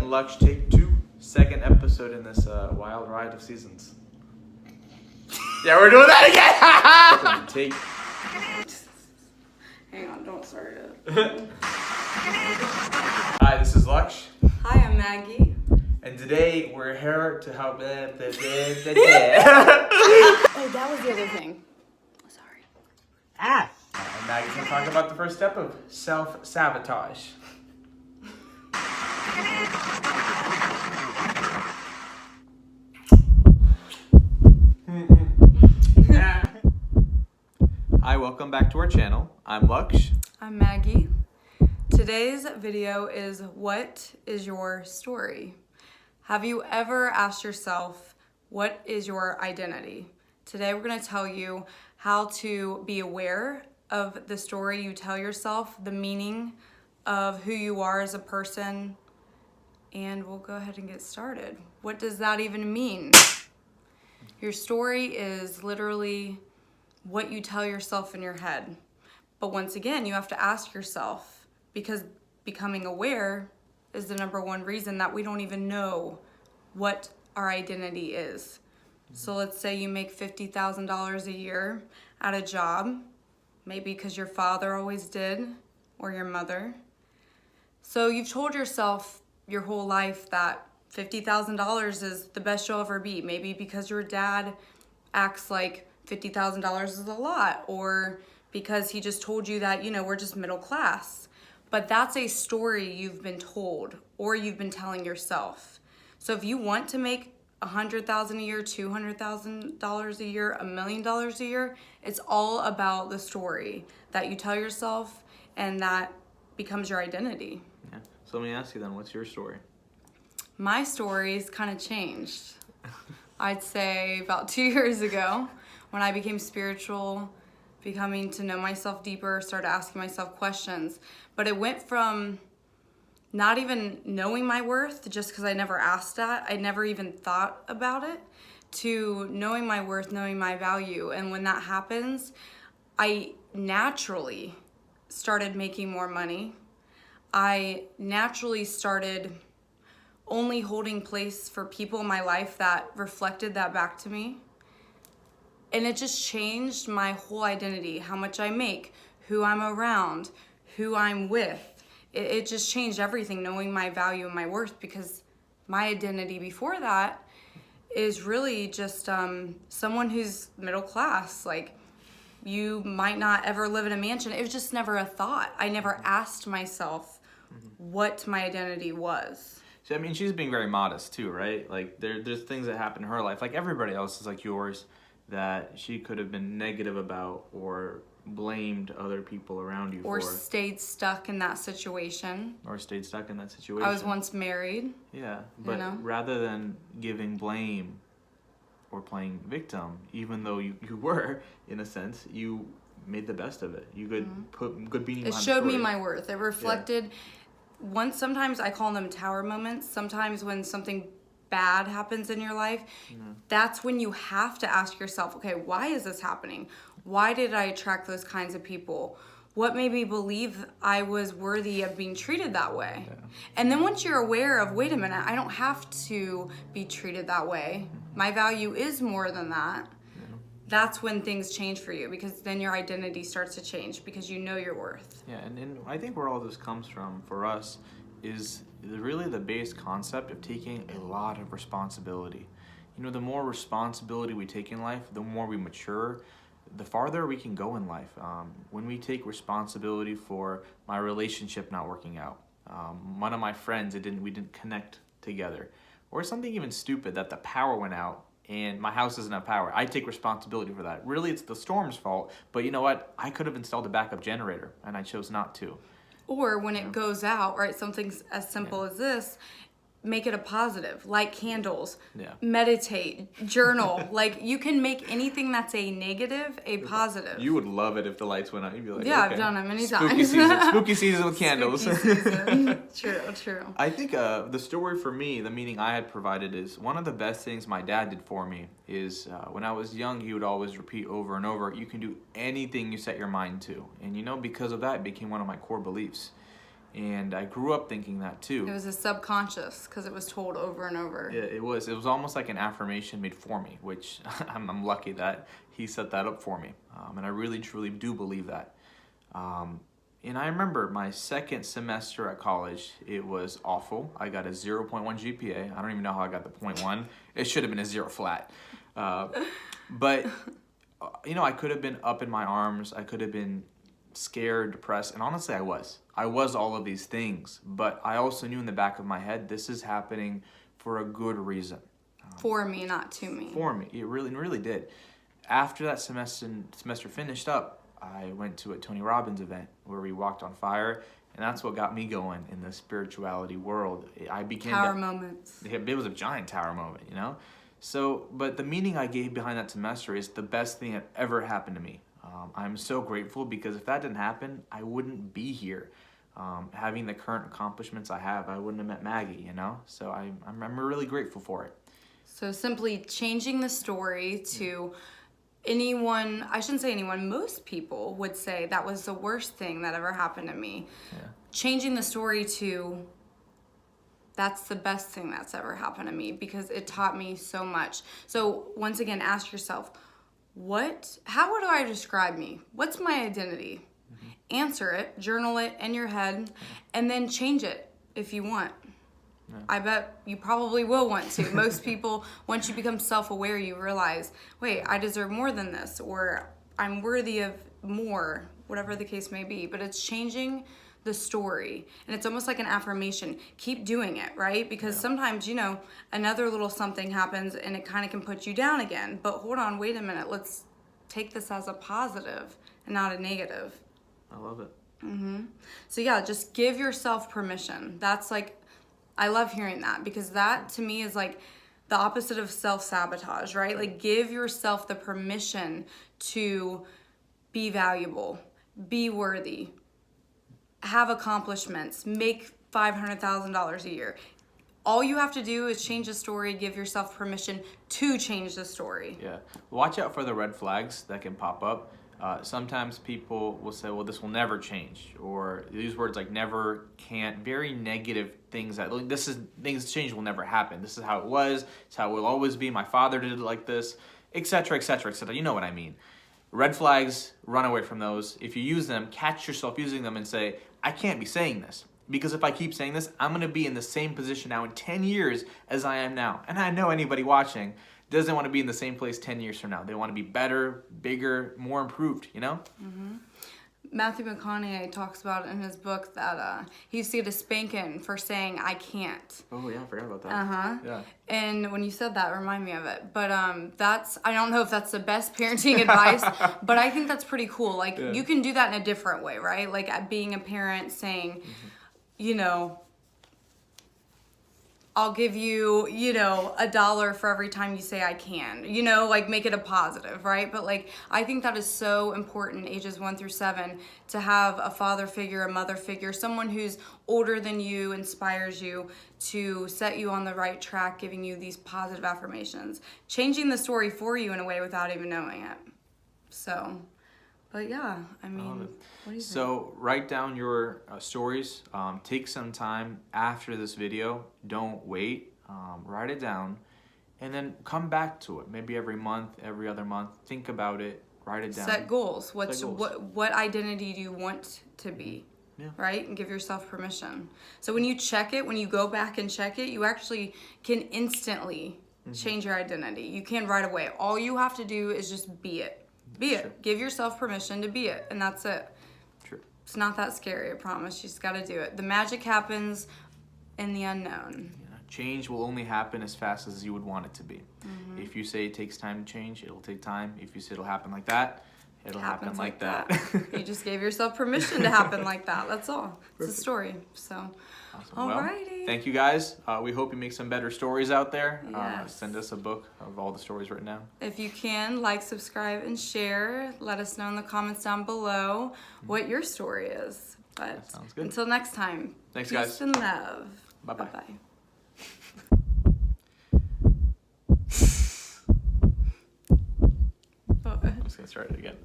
Mag&Laksh take 2, second episode in this wild ride of seasons. Yeah, we're doing that again! Take. Hang on, don't start it. Hi, this is Laksh. Hi, I'm Maggie. And today we're here to help. Oh, that was the other thing. Sorry. And Maggie's gonna talk about the first step of self-sabotage. Hi, welcome back to our channel. I'm Laksh. I'm Maggie. Today's video is, what is your story? Have you ever asked yourself, what is your identity? Today we're going to tell you how to be aware of the story you tell yourself, the meaning of who you are as a person, and we'll go ahead and get started. What does that even mean? Your story is literally what you tell yourself in your head. But once again, you have to ask yourself, because becoming aware is the number one reason that we don't even know what our identity is. So let's say you make $50,000 a year at a job, maybe because your father always did, or your mother. So you've told yourself your whole life that $50,000 is the best you'll ever be, maybe because your dad acts like $50,000 is a lot, or because he just told you that, we're just middle class. But that's a story you've been told, or you've been telling yourself. So if you want to make $100,000 a year, $200,000 a year, $1 million a year, it's all about the story that you tell yourself, and that becomes your identity. Yeah. So let me ask you then, what's your story? My story's kind of changed. I'd say about 2 years ago, when I became spiritual, becoming to know myself deeper, started asking myself questions. But it went from not even knowing my worth, just because I never asked that, I never even thought about it, to knowing my worth, knowing my value. And when that happens, I naturally started making more money. I naturally started only holding place for people in my life that reflected that back to me. And it just changed my whole identity, how much I make, who I'm around, who I'm with. It just changed everything, knowing my value and my worth, because my identity before that is really just someone who's middle class. Like, you might not ever live in a mansion. It was just never a thought. I never asked myself what my identity was. So, I mean, she's being very modest too, right? Like, there's things that happen in her life, like everybody else is like yours, that she could have been negative about or blamed other people around you or for. Or stayed stuck in that situation. I was once married. Yeah, but rather than giving blame or playing victim, even though you were, in a sense, you made the best of it. You could put good meaning behind the story. It showed me my worth. It reflected. Sometimes I call them tower moments. Sometimes when something bad happens in your life, that's when you have to ask yourself, okay, why is this happening? Why did I attract those kinds of people? What made me believe I was worthy of being treated that way? Yeah. And then once you're aware of, wait a minute, I don't have to be treated that way. My value is more than that. Yeah. That's when things change for you, because then your identity starts to change, because you know your worth. Yeah, and I think where all this comes from for us is really the base concept of taking a lot of responsibility. The more responsibility we take in life, the more we mature, the farther we can go in life. When we take responsibility for my relationship not working out, one of my friends, we didn't connect together, or something even stupid, that the power went out and my house doesn't have power. I take responsibility for that. Really, it's the storm's fault, but you know what? I could have installed a backup generator, and I chose not to. Or when it goes out, right, something as simple as this, make it a positive. Light candles, meditate, journal. Like, you can make anything that's a negative a positive. You would love it if the lights went out. You'd be like, yeah, okay. I've done it many times. Spooky season with candles. True. I think the story for me, the meaning I had provided, is one of the best things my dad did for me is when I was young, he would always repeat over and over, you can do anything you set your mind to. And because of that, it became one of my core beliefs. And I grew up thinking that too. It was a subconscious because it was told over and over. Yeah, it was almost like an affirmation made for me, which I'm lucky that he set that up for me. And I really, truly do believe that. And I remember my second semester at college, it was awful. I got a 0.1 GPA. I don't even know how I got the 0.1. It should have been a 0 flat. But, I could have been up in my arms. I could have been scared, depressed, and honestly, I was. I was all of these things, but I also knew in the back of my head, this is happening for a good reason. For me, not to me. For me, it really did. After that semester finished up, I went to a Tony Robbins event where we walked on fire, and that's what got me going in the spirituality world. I became tower moments. It was a giant tower moment, So, but the meaning I gave behind that semester is the best thing that ever happened to me. I'm so grateful because if that didn't happen, I wouldn't be here. Having the current accomplishments I have, I wouldn't have met Maggie, So I'm really grateful for it. So simply changing the story to anyone, I shouldn't say anyone, most people would say that was the worst thing that ever happened to me. Yeah. Changing the story to that's the best thing that's ever happened to me because it taught me so much. So once again, ask yourself, how would I describe me? What's my identity? Answer it, journal it in your head, and then change it if you want. Yeah. I bet you probably will want to. Most people, once you become self-aware, you realize, wait, I deserve more than this, or I'm worthy of more, whatever the case may be. But it's changing the story, and it's almost like an affirmation. Keep doing it, right? Because sometimes, another little something happens and it kind of can put you down again. But hold on, wait a minute. Let's take this as a positive and not a negative. I love it. So yeah, just give yourself permission. That's I love hearing that because that to me is like the opposite of self-sabotage, right? Like give yourself the permission to be valuable, be worthy, have accomplishments, make $500,000 a year. All you have to do is change the story, give yourself permission to change the story. Yeah. Watch out for the red flags that can pop up. Sometimes people will say, well, this will never change, or use words like never, can't, very negative things that things change will never happen. This is how it was. It's how it will always be. My father did it like this, etc., etc., etc. You know what I mean. Red flags, run away from those. If you use them, catch yourself using them and say, I can't be saying this. Because if I keep saying this, I'm going to be in the same position now in 10 years as I am now. And I know anybody watching doesn't want to be in the same place 10 years from now. They want to be better, bigger, more improved, Matthew McConaughey talks about in his book that he used to get a spanking for saying, I can't. Oh, yeah, I forgot about that. Yeah. And when you said that, it reminded me of it. But I don't know if that's the best parenting advice, but I think that's pretty cool. You can do that in a different way, right? Like being a parent saying, I'll give you, $1 for every time you say I can, make it a positive, right? But I think that is so important, ages 1 through 7, to have a father figure, a mother figure, someone who's older than you, inspires you to set you on the right track, giving you these positive affirmations, changing the story for you in a way without even knowing it. So, but yeah, what do you think? So write down your stories. Take some time after this video. Don't wait. Write it down, and then come back to it. Maybe every month, every other month. Think about it. Write it down. Set goals. What identity do you want to be? Yeah. Right? And give yourself permission. So when you check it, when you go back and check it, you actually can instantly change your identity. You can right away. All you have to do is just be it. Be it. Give yourself permission to be it, and that's it. True. It's not that scary, I promise. You just got to do it. The magic happens in the unknown. Change will only happen as fast as you would want it to be. If you say it takes time to change, it'll take time. If you say it'll happen like that, it'll happen like that. You just gave yourself permission to happen like that. That's all. It's a story. So, awesome. Alrighty. Thank you guys. We hope you make some better stories out there. Yes. Send us a book of all the stories written down. If you can, like, subscribe, and share. Let us know in the comments down below what your story is. But that sounds good. Until next time. Thanks, peace guys. and love. Bye-bye. Bye-bye. I'm just going to start it again.